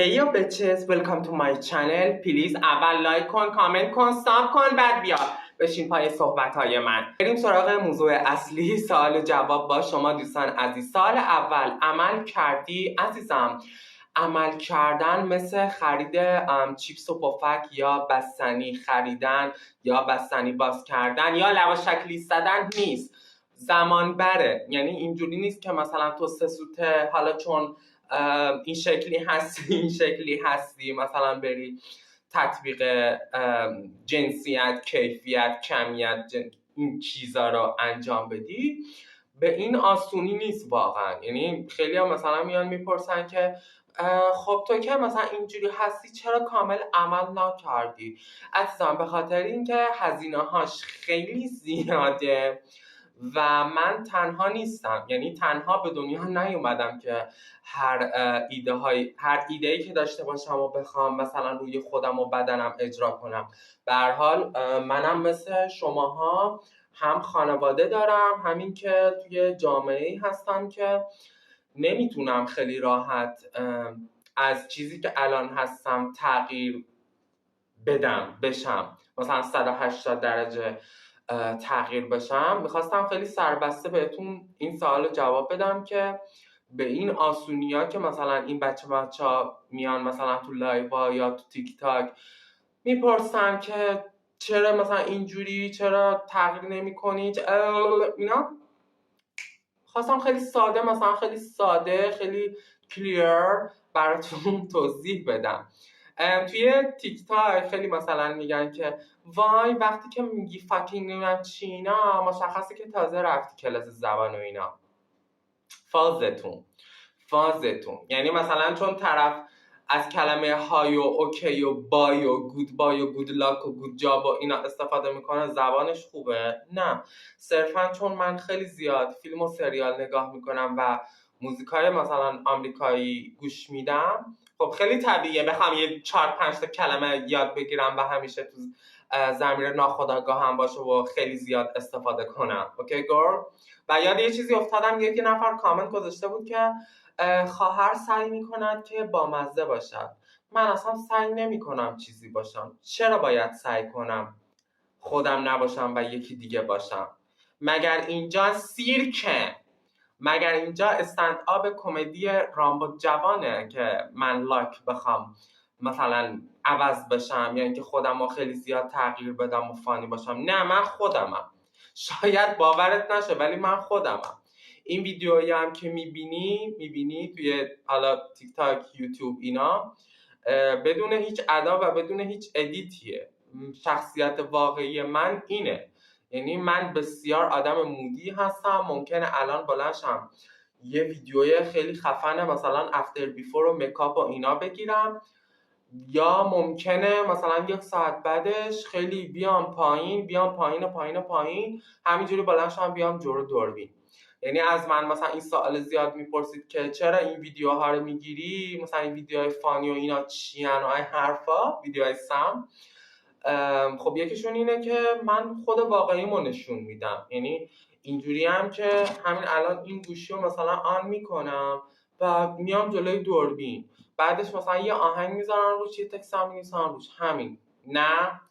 Hey yo bitches, welcome to my channel. پلیز اول لایک کن، کامنت کن، ساب کن، بعد بیا بشین پای صحبت های من. بریم سراغ موضوع اصلی. سوال و جواب با شما دوستان عزیز. سال اول، عمل کردی عزیزم؟ عمل کردن مثل خرید چیپس و پفک یا بستنی خریدن یا بستنی باز کردن یا لواشک لیست زدن نیست. زمان بره. یعنی اینجوری نیست که مثلا تو سه سوته حالا چون این شکلی هستی مثلا بری تطبیق جنسیت، کیفیت، کمیت، این چیزا رو انجام بدی. به این آسونی نیست واقعا. یعنی خیلی هم مثلا میان میپرسن که خب تو که مثلا اینجوری هستی چرا کامل عمل نکردی؟ عزیزم به خاطر اینکه هزینه هاش خیلی زیاده و من تنها نیستم. یعنی تنها به دنیا نیومدم که هر ایده‌ای که داشته باشم و بخوام مثلا روی خودم و بدنم اجرا کنم. به هر حال منم مثل شماها هم خانواده دارم، همین که توی جامعه‌ای هستم که نمیتونم خیلی راحت از چیزی که الان هستم تغییر بشم، مثلا 180 درجه تغییر بشم. میخواستم خیلی سربسته بهتون این سوال رو جواب بدم که به این آسونی ها که مثلا این بچه ها میان مثلا تو لایو یا تو تیک تاک میپرسن که چرا مثلا اینجوری، چرا تغییر نمی کنید اینا، خواستم خیلی ساده، مثلا خیلی ساده، خیلی کلیر براتون توضیح بدم. توی تیک تاک خیلی مثلا میگن که وای وقتی که میگی فاکینگ نمیدونم چی اینا مشخصه که تازه رفتی کلاس زبان و اینا. فازتون. یعنی مثلا چون طرف از کلمه های و اوکی و بای و گود بای و گود لاک و گود جاب و اینا استفاده میکنه زبانش خوبه؟ نه، صرفا چون من خیلی زیاد فیلم و سریال نگاه میکنم و موزیکای مثلا آمریکایی گوش میدم، خب خیلی طبیعیه بخوام یه 4-5 تا کلمه یاد بگیرم و همیشه تو ضمیر ناخودآگاه هم باشه و خیلی زیاد استفاده کنم. اوکی گرل؟ و یاد یه چیزی افتادم، یکی نفر کامنت گذاشته بود که خواهر سعی میکند که بامزه باشد. من اصلا سعی نمیکنم چیزی باشم. چرا باید سعی کنم خودم نباشم و یکی دیگه باشم؟ مگر اینجا سیرکه؟ مگر اینجا استند آب کمدی رامبو جوانه که من لاک بخوام مثلا عوض بشم یا اینکه خودم رو خیلی زیاد تغییر بدم و فانی باشم؟ نه، من خودمم. شاید باورت نشه ولی من خودمم. این ویدیویی هم که میبینی توی حالا تیک تاک، یوتیوب اینا، بدون هیچ ادا و بدون هیچ ادیتیه. شخصیت واقعی من اینه. یعنی من بسیار آدم مودی هستم. ممکنه الان بلنشم یه ویدیوی خیلی خفنه مثلا افتر بیفور و مکاپ و اینا بگیرم، یا ممکنه مثلا 1 ساعت بعدش خیلی بیام پایین همینجوری بلنشم بیام جلو دوربین. یعنی از من مثلا این سوال زیاد میپرسید که چرا این ویدیوها رو میگیری، مثلا این ویدیوهای فانی و اینا چی ان و این حرفا، ویدیوهای سم. خب یکیشون اینه که من خود واقعیمو نشون میدم. یعنی اینجوری هم که همین الان این گوشی رو مثلا آن میکنم و میام جلوی دوربین، بعدش مثلا یه آهنگ میذارم روش، یه تکست هم می‌نویسم روش. همین. نه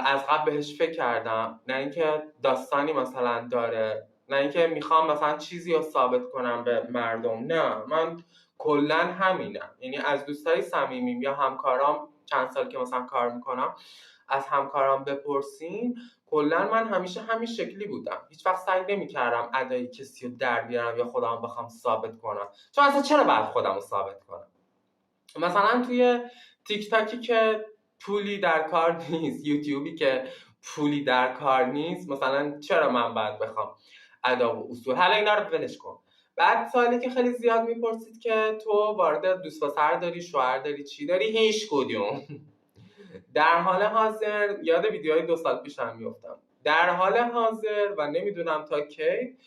از قبل بهش فکر کردم، نه اینکه داستانی مثلا داره، نه اینکه میخوام مثلا چیزی رو ثابت کنم به مردم. نه، من کلا همینم. یعنی از دوستای صمیمیم یا همکارام، چند سال که مثلا کار میکنم، از همکارام بپرسین، کلا من همیشه همین شکلی بودم. هیچ وقت سعی نمی‌کردم ادای کسی رو در بیارم یا خودم بخوام ثابت کنم. چون اصلا چرا باید خودم رو ثابت کنم؟ مثلا توی تیک تاکی که پولی در کار نیست، یوتیوبی که پولی در کار نیست، مثلا چرا من باید بخوام ادا و اصول؟ حالا اینا رو ولش کن. بعد سوالی که خیلی زیاد میپرسید که تو وارد دوست پسر داری، شوهر داری، چی داری؟ هیچ کدوم. در حال حاضر یاد ویدیوهای 2 سال پیشم میافتم. در حال حاضر و نمیدونم تا کی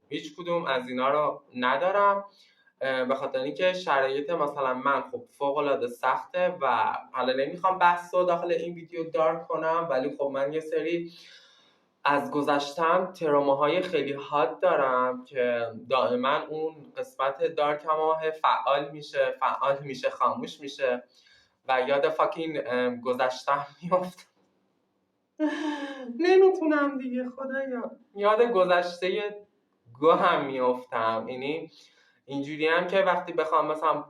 هیچ کدوم از اینا رو ندارم، به خاطر اینکه شرایط مثلا من خب فوق العاده سخته و حالا نمیخوام بحث رو داخل این ویدیو دار کنم، ولی خب من یه سری از گذشتم تروماهای خیلی حاد دارم که دائما اون قسمت دارکم فعال میشه خاموش میشه و یاد فاکین گذشتم میفته. نمیتونم دیگه خدایا، یاد گذشته گوهم میافتم. یعنی اینجوری هم که وقتی بخوام مثلا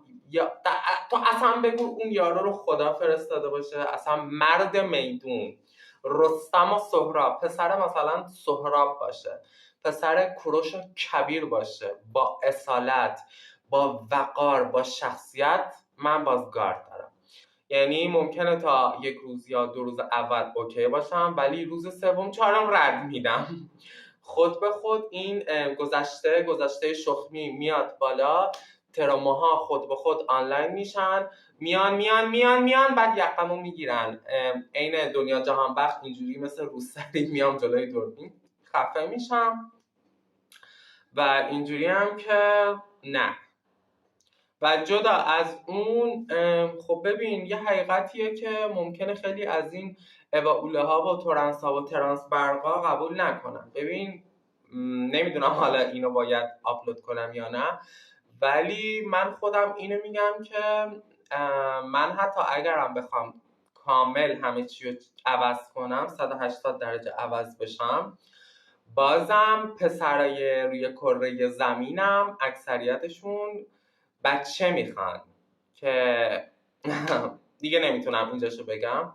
تو اصلا بگو اون یارو رو خدا فرستاده باشه، اصلا مرد میدون رستم و سهراب، پسر مثلا سهراب باشه، پسر کوروش کبیر باشه، با اصالت، با وقار، با شخصیت، من باز گارد دارم. یعنی ممکنه تا یک روز یا 2 روز اول اوکی باشم، ولی روز سوم چهارم رد میدم. خود به خود این گذشته شخمی میاد بالا، تراماها خود به خود آنلاین میشن، میان بعد یقمو میگیرن. عین دنیا جهان بخش اینجوری مثل روسری میام جلوی دوربین خفه میشم و اینجوری هم که نه. و جدا از اون خب ببین یه حقیقتیه که ممکنه خیلی از این اواوله ها و تورنس ها و ترانس برقا قبول نکنن. ببین نمیدونم حالا اینو باید آپلود کنم یا نه، ولی من خودم اینو میگم که من حتی اگرم بخوام کامل همه چی رو عوض کنم، 180 درجه عوض بشم، بازم پسرای روی کره زمینم اکثریتشون بچه میخوان که دیگه نمیتونم اینجاشو بگم،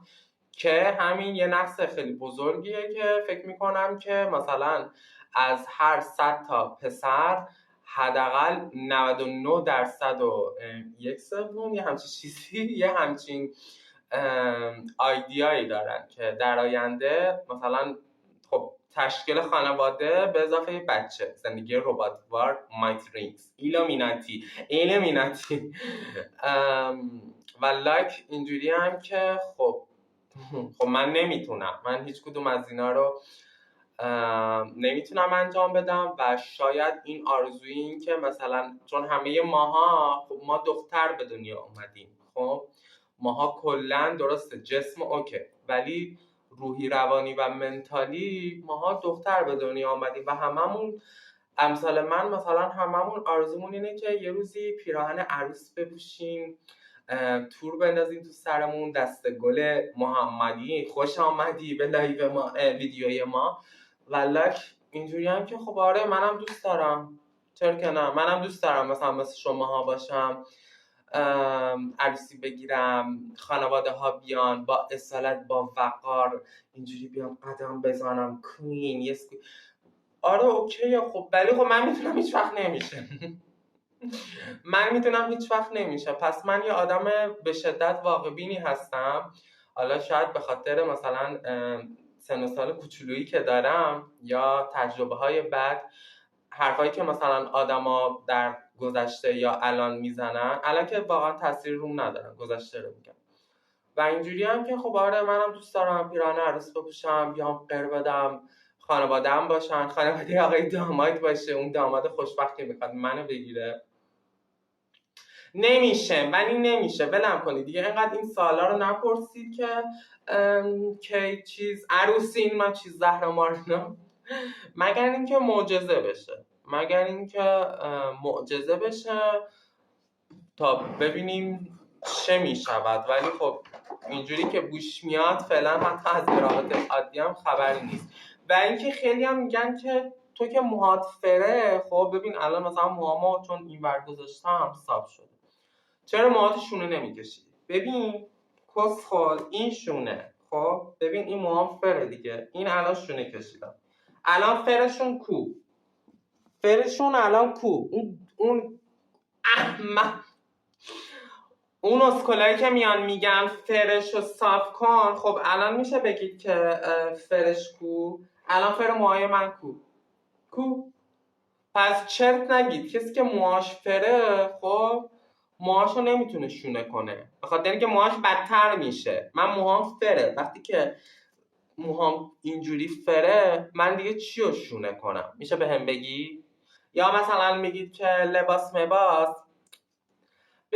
که همین یه نقص خیلی بزرگیه که فکر میکنم که مثلا از هر 100 تا پسر حداقل 99% و 1/3 یه همچین چیزی، یه همچین آیدیایی دارن که در آینده مثلا خب تشکیل خانواده به اضافه بچه، زندگی رباتوار، مایترینگز، ایلومیناتی و لایک اینجوری هم که خب من نمیتونم، من هیچ کدوم از اینا رو نمیتونم انجام بدم و شاید این آرزوی این که مثلا چون همه ماها خب ما دختر به دنیا اومدیم، خب ماها کلا درسته جسم اوکی، ولی روحی روانی و منتالی ماها دختر به دنیا آمدیم و هممون امثال من مثلا هممون آرزومون اینه که یه روزی پیراهن عروس بپوشیم، تور بندازیم تو سرمون، دست گل محمدی خوش آمدی به لایو ما، ویدیوی ما. ولاک اینجوری هم که خب آره منم دوست دارم، چرا که نه، منم دوست دارم مثلا مثل شماها باشم، عروسی بگیرم، خانواده ها بیان با اصالت با وقار اینجوری بیام قدم بزنم کوین آره اوکیه خب، ولی خب من میتونم هیچ وقت نمیشه. پس من یه آدم به شدت واقع بینی هستم. حالا شاید به خاطر مثلا سن و سال کوچولویی که دارم یا تجربه های بد، حرفایی که مثلا آدما در گذشته یا الان میزنن، الان که واقعا تاثیر روم ندارن، گذشته رو میگم. و اینجوری هم که خب آره منم دوست دارم پیراهن عروس بپوشم، بیام قر بدم، خانواده‌ام باشن، خانواده آقای داماد باشه، اون داماد خوشبخت که میخواد منو بگیره. نمیشه ولم کنید دیگه، اینقدر این سوالا رو نپرسید که چیز عروسین من چیز زهرمارنا، مگر اینکه معجزه بشه تا ببینیم چه میشود. ولی خب اینجوری که بوش میاد فعلا حتی از ارائات عادی هم خبری نیست. و اینکه خیلی هم میگن که تو که موهات فره، خب ببین الان مثلا موهامو چون این ور گذاشتم صاف شده، چرا موهات شونه نمیکشی؟ ببین کسخل این شونه، خب ببین این موهام فره دیگه، این الان شونه کشیدم، الان فرشون الان کو؟ اون احمق، اون اسکولایی که میان میگن فرش رو صاف کن، خب الان میشه بگید که فرش کو؟ الان فر موهای من کو؟ پس چرت نگید. کسی که موهاش فره خب موهاشو نمیتونه شونه کنه، به خاطر اینکه موهاش بدتر میشه. من موهام فره، وقتی که موهام اینجوری فره من دیگه چی رو شونه کنم؟ میشه به هم بگی؟ یا مثلا میگید که لباس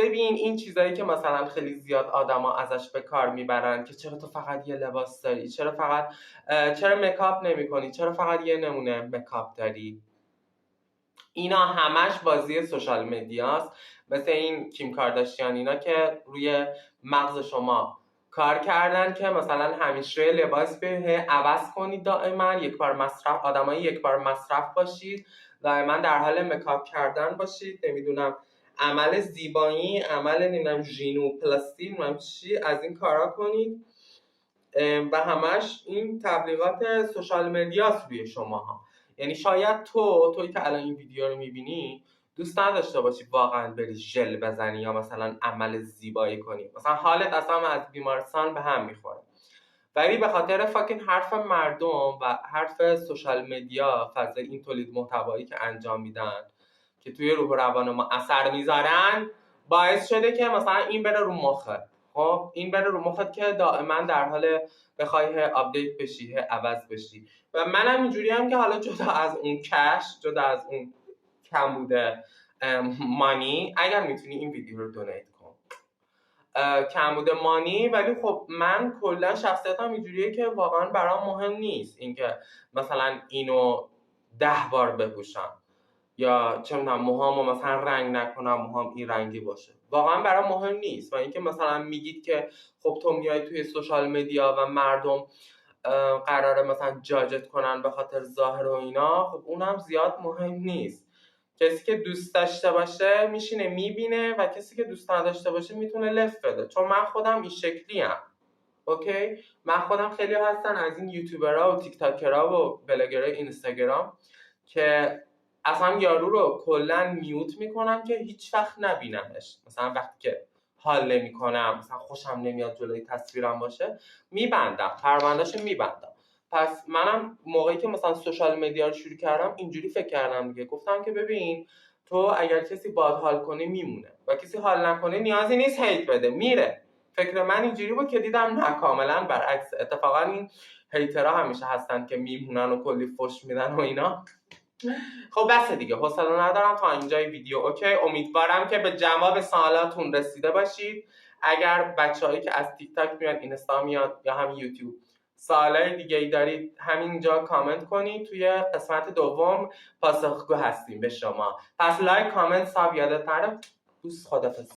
ببین این چیزایی که مثلا خیلی زیاد آدما ازش به کار میبرن که چرا تو فقط یه لباس داری، چرا مکاپ نمی‌کنی، چرا فقط یه نمونه مکاپ داری، اینا همش بازی سوشال مدیاست. مثل این کیم کارداشیان اینا که روی مغز شما کار کردن که مثلا همیشه لباس به عوض کنید، دائما یک بار مصرف، آدمای یک بار مصرف باشید، دائما در حال مکاپ کردن باشید، نمیدونم عمل زیبایی، عمل نمیدونم ژینوپلاستی، نمیدونم چی از این کارا کنید و همش این تبلیغات سوشال مدیاست روی شماها. یعنی شاید تویی که الان این ویدیو رو میبینی دوست نداشته باشی واقعا بری ژل بزنی یا مثلا عمل زیبایی کنی، مثلا حالت اصلا از بیمارستان به هم میخوره، ولی به خاطر فاکین حرف مردم و حرف سوشال مدیا، فضای این تولید محتوایی که انجام میدن که توی روح و روان ما اثر میذارن، باعث شده که مثلا این بره رو مخت. خب این بره رو مخت که دائما در حال بخوای آپدیت بشی، عوض بشی. و منم اینجوری هم که حالا جدا از اون کش، جدا از اون کمبود مانی، اگر میتونی این ویدیو رو دونیت کن، کمبود مانی، ولی خب من کلا شخصیتم اینجوریه که واقعا برام مهم نیست اینکه مثلا اینو 10 بار بپوشم یا چه میدونم موهامو مثلا رنگ نکنم، موهام این رنگی باشه، واقعا برام مهم نیست. و اینکه مثلا میگید که خب تو میای توی سوشال مدیا و مردم قراره مثلا جاجت کنن به خاطر ظاهر و اینا، خب اونم زیاد مهم نیست. کسی که دوست داشته باشه میشینه میبینه و کسی که دوست نداشته باشه میتونه لفت بده، چون من خودم این شکلی ام. اوکی، من خودم خیلی هستن از این یوتیوبرها و تیک تاکرها و بلاگرای اینستاگرام که اصلا یارو رو کلا میوت میکنم که هیچ وقت نبینمش، مثلا وقتی که حال نمیکنم، مثلا خوشم نمیاد جلوی تصویرم باشه، میبندم، پروندهشو میبندم. پس منم موقعی که مثلا سوشال مدیا رو شروع کردم اینجوری فکر کردم دیگه، گفتم که ببین تو اگر کسی باد حال کنه میمونه و کسی حال نکنه نیازی نیست هیت بده، میره. فکر من اینجوری بود که دیدم نه، کاملا برعکس. اتفاقا این هیترها همیشه هستن که میمونن و کلی فش میدن و اینا. خب بس دیگه، حوصله ندارم تا اینجای ویدیو. اوکی، امیدوارم که به جواب سوالاتون رسیده باشید. اگر بچه‌هایی که از تیک تاک میاد، اینستا میاد یا هم یوتیوب سوالای دیگه ای دارید همینجا کامنت کنید، توی قسمت دوم پاسخگو هستیم به شما. پس لایک، کامنت، ساب یادت نره. دوست خدافظ.